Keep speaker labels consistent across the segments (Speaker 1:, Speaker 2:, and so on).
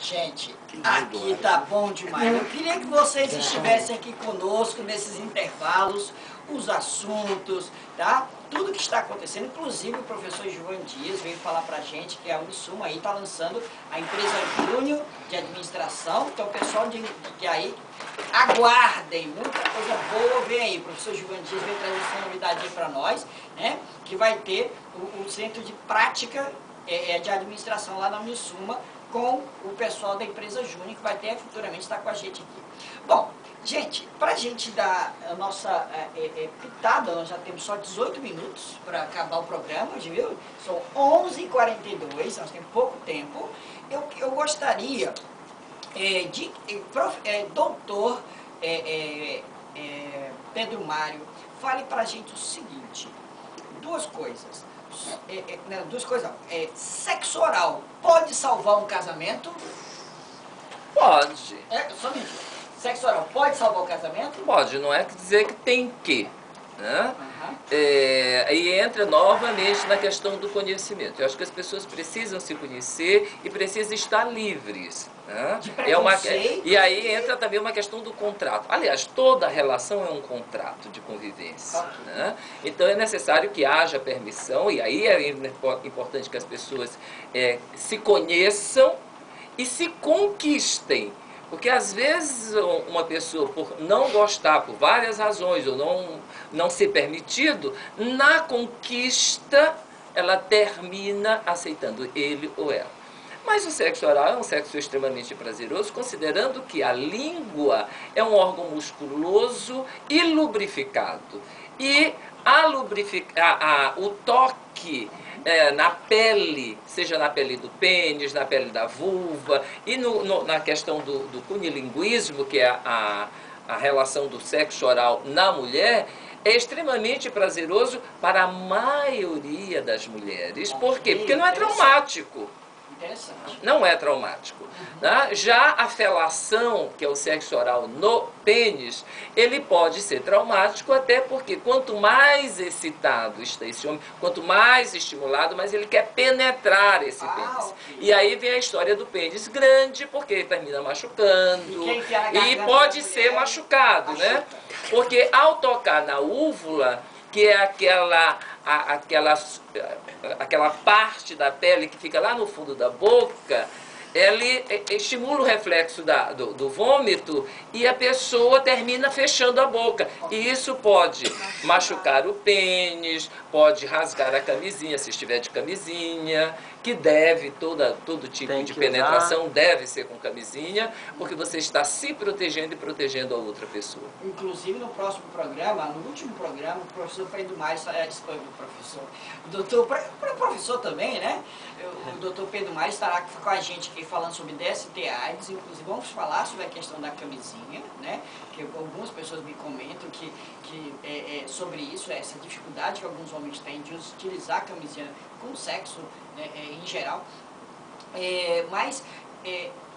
Speaker 1: Gente, aqui tá bom demais. Eu queria que vocês estivessem aqui conosco nesses intervalos, os assuntos, tá? Tudo que está acontecendo, inclusive o professor João Dias veio falar pra gente que a Unisuma aí tá lançando a empresa Júnior de administração. Então, pessoal que aí, aguardem, muita coisa boa vem aí. O professor João Dias veio trazer essa novidade aí pra nós, né? Que vai ter o centro de prática de administração lá na Unisuma, com o pessoal da empresa Júnior, que vai ter futuramente estar com a gente aqui. Bom, gente, para a gente dar a nossa pitada, nós já temos só 18 minutos para acabar o programa, viu? São 11h42, nós temos pouco tempo. Eu gostaria de doutor Pedro Mário, fale para a gente o seguinte, duas coisas. Sexo oral pode salvar um casamento?
Speaker 2: Pode.
Speaker 1: Só um minuto. Sexo oral pode salvar o casamento?
Speaker 2: Pode, não é dizer que tem que. Né? E entra novamente na questão do conhecimento. Eu acho que as pessoas precisam se conhecer e precisam estar livres. Né?
Speaker 1: De preconceito.
Speaker 2: E aí entra também uma questão do contrato. Aliás, toda relação é um contrato de convivência. Né? Então é necessário que haja permissão, e aí é importante que as pessoas se conheçam e se conquistem. Porque às vezes uma pessoa, por não gostar, por várias razões, ou não ser permitido, na conquista ela termina aceitando ele ou ela. Mas o sexo oral é um sexo extremamente prazeroso, considerando que a língua é um órgão musculoso e lubrificado. E o toque na pele, seja na pele do pênis, na pele da vulva, e na questão do cunilinguismo, que é a relação do sexo oral na mulher, é extremamente prazeroso para a maioria das mulheres. Por quê? Porque não é traumático. Não é traumático. Né? Já a felação, que é o sexo oral no pênis, ele pode ser traumático, até porque quanto mais excitado está esse homem, quanto mais estimulado, mais ele quer penetrar esse pênis.
Speaker 1: Okay.
Speaker 2: E aí vem a história do pênis grande, porque ele termina machucando, e pode ser machucado, né? Porque ao tocar na úvula, que é aquela parte da pele que fica lá no fundo da boca, ele estimula o reflexo do vômito e a pessoa termina fechando a boca. E isso pode machucar o pênis, pode rasgar a camisinha, se estiver de camisinha, que deve, todo tipo de penetração deve ser com camisinha, porque você está se protegendo e protegendo a outra pessoa.
Speaker 1: Inclusive no próximo programa, no último programa, o professor Pedro Mário, o professor também, né? O doutor Pedro Mário estará com a gente aqui falando sobre DST/AIDS, inclusive vamos falar sobre a questão da camisinha, né? Que algumas pessoas me comentam sobre isso, essa dificuldade que alguns homens têm de utilizar a camisinha com sexo, né, em geral. Mas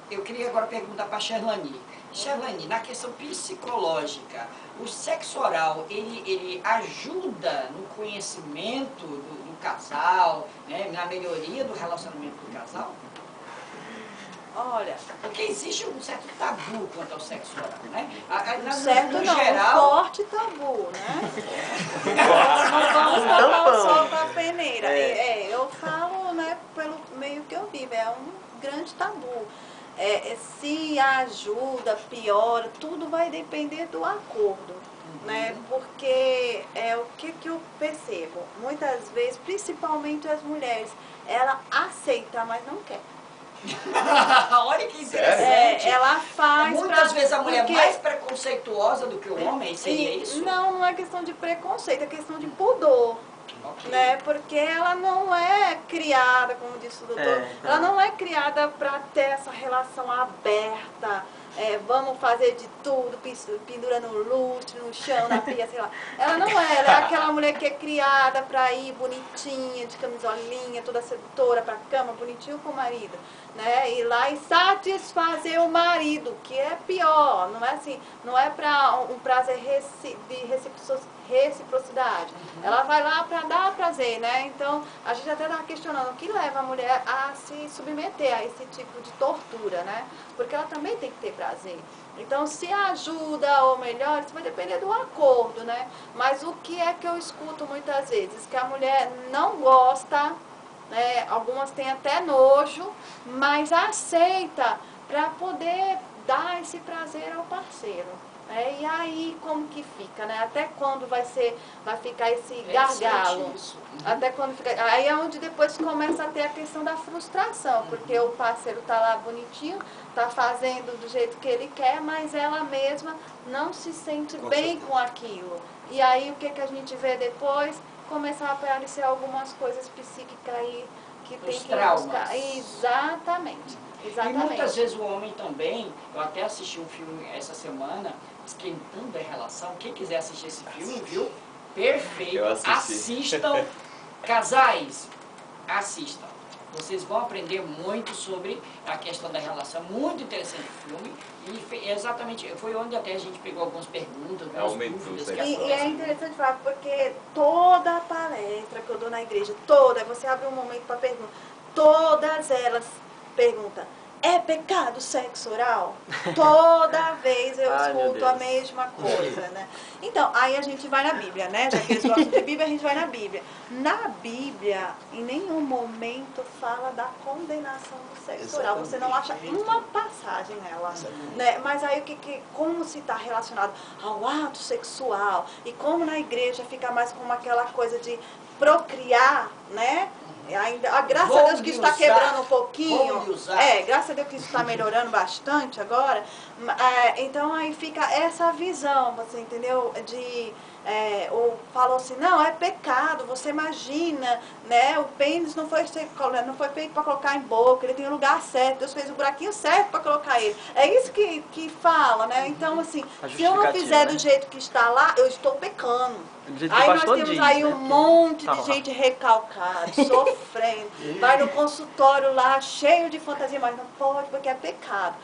Speaker 1: eu queria agora perguntar para a Sherlani. Sherlani, na questão psicológica, o sexo oral, ele ajuda no conhecimento do casal, né, na melhoria do relacionamento do casal?
Speaker 3: Olha,
Speaker 1: porque existe um certo tabu quanto ao sexo oral, né?
Speaker 3: Um forte tabu, né? Não vamos botar o sol para a peneira. Eu falo, né, pelo meio que eu vivo, é um grande tabu. Se ajuda, piora, tudo vai depender do acordo, né? Porque o que eu percebo, muitas vezes, principalmente as mulheres, ela aceita, mas não quer.
Speaker 1: Olha que interessante.
Speaker 3: Ela faz.
Speaker 1: Muitas vezes a mulher é mais preconceituosa do que o homem, seria isso?
Speaker 3: Não é questão de preconceito, é questão de pudor. Okay. Né? Porque ela não é criada, como disse o doutor, ela não é criada para ter essa relação aberta. Vamos fazer de tudo, pendura no lustre, no chão, na pia, sei lá. Ela não é, ela é aquela mulher que é criada para ir bonitinha, de camisolinha, toda sedutora pra cama, bonitinho com o marido, né? Ir lá e satisfazer o marido, que é pior, não é assim, não é para um prazer de reciprocidade. Ela vai lá para dar prazer, né? Então, a gente até estava questionando o que leva a mulher a se submeter a esse tipo de tortura, né? Porque ela também tem que ter prazer. Então, se ajuda ou melhor, isso vai depender do acordo, né? Mas o que é que eu escuto muitas vezes? Que a mulher não gosta, né? Algumas têm até nojo, mas aceita para poder dar esse prazer ao parceiro. E aí, como que fica, né? Até quando vai ficar esse gargalo? Até quando fica... Aí é onde depois começa a ter a questão da frustração, porque o parceiro tá lá bonitinho, tá fazendo do jeito que ele quer, mas ela mesma não se sente bem com aquilo. E aí, o que que a gente vê depois? Começar a aparecer algumas coisas psíquicas aí que tem que buscar. Exatamente.
Speaker 1: E muitas vezes o homem também, eu até assisti um filme essa semana, Esquentando a Relação. Quem quiser assistir esse filme, viu? Perfeito. Assistam. Casais, assistam. Vocês vão aprender muito sobre a questão da relação. Muito interessante o filme. E exatamente, foi onde até a gente pegou algumas perguntas, algumas dúvidas.
Speaker 3: E é interessante falar, porque toda a palestra que eu dou na igreja, toda, você abre um momento para perguntar, todas elas perguntam: é pecado sexo oral? Toda vez eu escuto a mesma coisa, né? Então, aí a gente vai na Bíblia, né? Já que eles gostam de Bíblia, a gente vai na Bíblia. Na Bíblia, em nenhum momento fala da condenação do sexo oral. Você não acha uma passagem nela, né? Mas aí como se está relacionado ao ato sexual e como na igreja fica mais como aquela coisa de procriar, né? Ainda, graças a Deus que está quebrando um pouquinho. Graças a Deus que isso está melhorando bastante agora. Então aí fica essa visão, você entendeu? Ou falou assim, não, é pecado, você imagina, né? O pênis não foi feito para colocar em boca, ele tem o lugar certo, Deus fez o buraquinho certo para colocar ele. É isso que fala, né? Então, assim, se eu não fizer do jeito que está lá, eu estou pecando. Aí nós temos aí um monte de gente recalcada, sofrendo, vai no consultório lá, cheio de fantasia, mas não pode porque é pecado.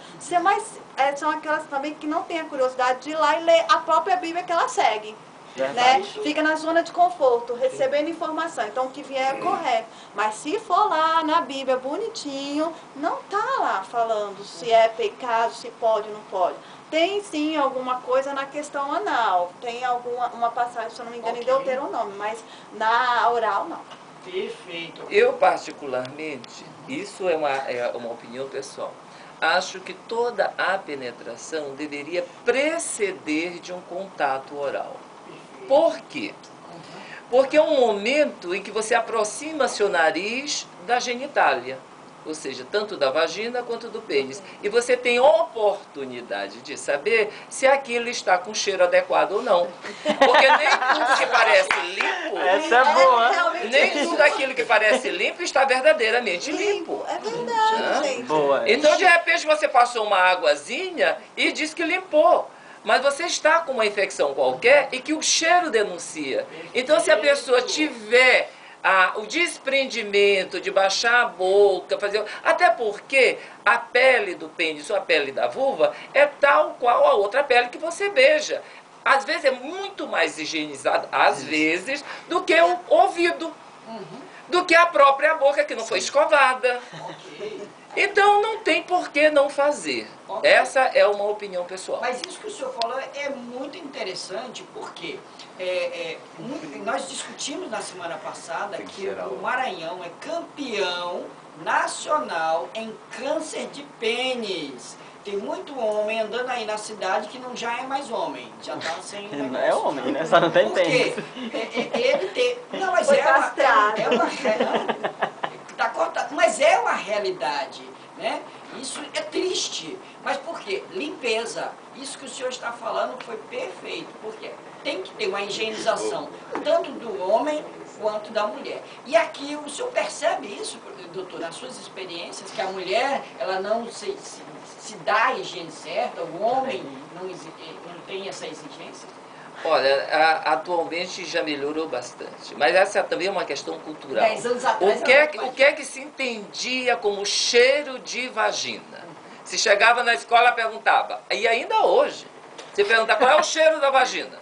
Speaker 3: São aquelas também que não têm a curiosidade de ir lá e ler a própria Bíblia que ela segue. Né? Fica na zona de conforto, recebendo informação. Então o que vier é correto. Mas se for lá na Bíblia bonitinho, não tá lá falando se é pecado, se pode ou não pode. Tem sim alguma coisa na questão anal. Tem uma passagem, se eu não me engano, em Deuteronômio, mas na oral não.
Speaker 1: Perfeito.
Speaker 2: Eu particularmente, isso é uma opinião pessoal, acho que toda a penetração deveria preceder de um contato oral. Por quê? Porque é um momento em que você aproxima seu nariz da genitália, ou seja, tanto da vagina quanto do pênis. E você tem oportunidade de saber se aquilo está com cheiro adequado ou não. Porque nem tudo que parece limpo,
Speaker 4: essa é boa.
Speaker 2: Nem tudo aquilo que parece limpo está verdadeiramente limpo.
Speaker 3: É verdade, gente.
Speaker 4: Boa.
Speaker 2: Então, de repente, você passou uma águazinha e diz que limpou. Mas você está com uma infecção qualquer e que o cheiro denuncia. Então, se a pessoa tiver o desprendimento de baixar a boca, até porque a pele do pênis ou a pele da vulva é tal qual a outra pele que você beija. Às vezes é muito mais higienizado, às vezes, do que o ouvido, do que a própria boca que não foi escovada. Então não tem por que não fazer. Essa é uma opinião pessoal.
Speaker 1: Mas isso que o senhor falou é muito interessante, porque nós discutimos na semana passada que o Maranhão é campeão nacional em câncer de pênis. Tem muito homem andando aí na cidade que já é mais homem, já está sem negócio.
Speaker 4: É homem, né? Só não tem pênis.
Speaker 1: Ele tem... Não, mas tá cortado, mas é uma realidade, né? Isso é triste. Mas por quê? Limpeza. Isso que o senhor está falando foi perfeito. Por quê? Tem que ter uma higienização, tanto do homem quanto da mulher. E aqui o senhor percebe isso, doutor, nas suas experiências, que a mulher, ela não se dá a higiene certa, o homem não tem essa exigência?
Speaker 2: Olha, atualmente já melhorou bastante, mas essa também é uma questão cultural.
Speaker 1: 10 anos atrás,
Speaker 2: o que é que se entendia como cheiro de vagina? Se chegava na escola, perguntava, e ainda hoje, se perguntar qual é o cheiro da vagina?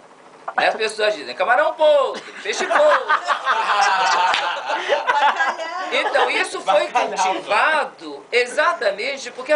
Speaker 2: Aí as pessoas dizem, camarão podre, peixe podre. Então, isso foi cultivado exatamente porque